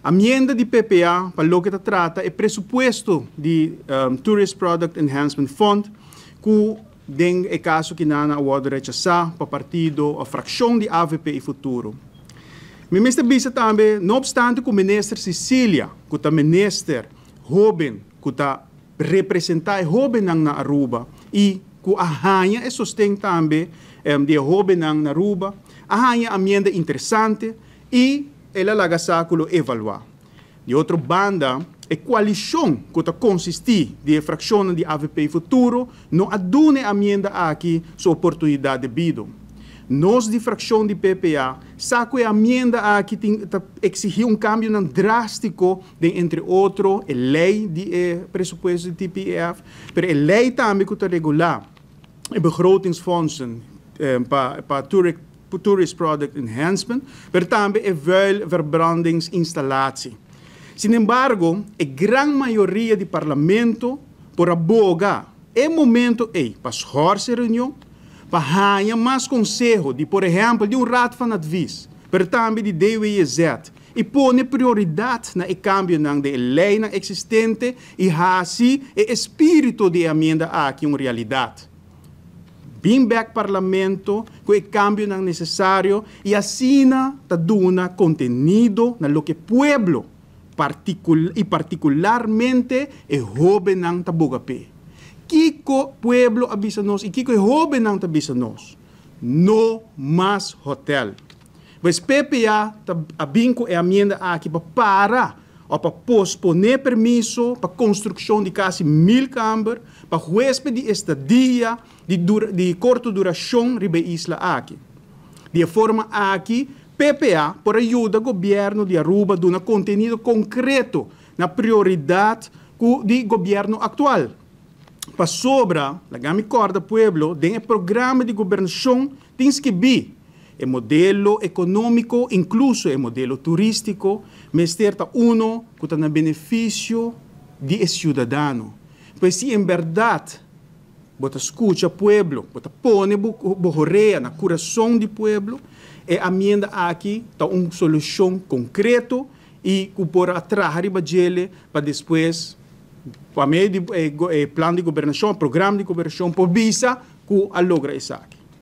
A emenda de PPA, para o que trata, é pressuposto de Tourist Product Enhancement Fund, que tem é caso que não pode rechazar para partido a fração de AVP e futuro. Mas bisa também, não obstante que o ministro Cecília, que é ministro jovem, que está representar jovem na Aruba, e que a rainha é sustém também de jovem na Aruba, a rainha é emenda interessante e ela laga sáculo evaluar. De outra banda, a coalição que consiste de fração de AVP futuro não adune a emenda aqui sua oportunidade devido. Nós de fração de PPA, saco a emenda aqui exigir cambio drástico de, entre outros, a lei de pressuposto de TPF, mas a lei também que regular a begrotingsfondsen para Tourist Product Enhancement, mas também a vuilverbrandingsinstallatie. Sin embargo, a grande maioria do parlamento por abogar é momento para schorse reunião, para ganhar mais conselho de, por exemplo, de raad van advies, mas também de DWZ, e pôr prioridade na cambio da lei existente e assim o espírito de emenda aqui uma realidade. Bem back parlamento com o cambio necessário e assim ta duna contenido na lo que pueblo particularmente o jovem não tabugape. Kiko pueblo avisa nos e kiko jovem não avisa nos. No mais hotel. Mas PPA abinco é a emenda aqui para posponer permisso para construção de quase 1000 câmaras, para huésped de estadia de curta duração ribe isla aqui. De forma aqui, PPA por ajuda o governo de Aruba a dar conteúdo concreto na prioridade do governo atual. Para sobra, a gami corda pueblo, tem o programa de governação tem que vir. O modelo econômico, incluso o modelo turístico, mas certa uno que está no benefício de cidadão. Pois se em verdade, você escuta o pueblo, você põe borreia na coração do pueblo, e a emenda aqui está uma solução concreta e que por atrair para depois, para meio do plano de governação, programa de governação, por visa que a logra isso aqui.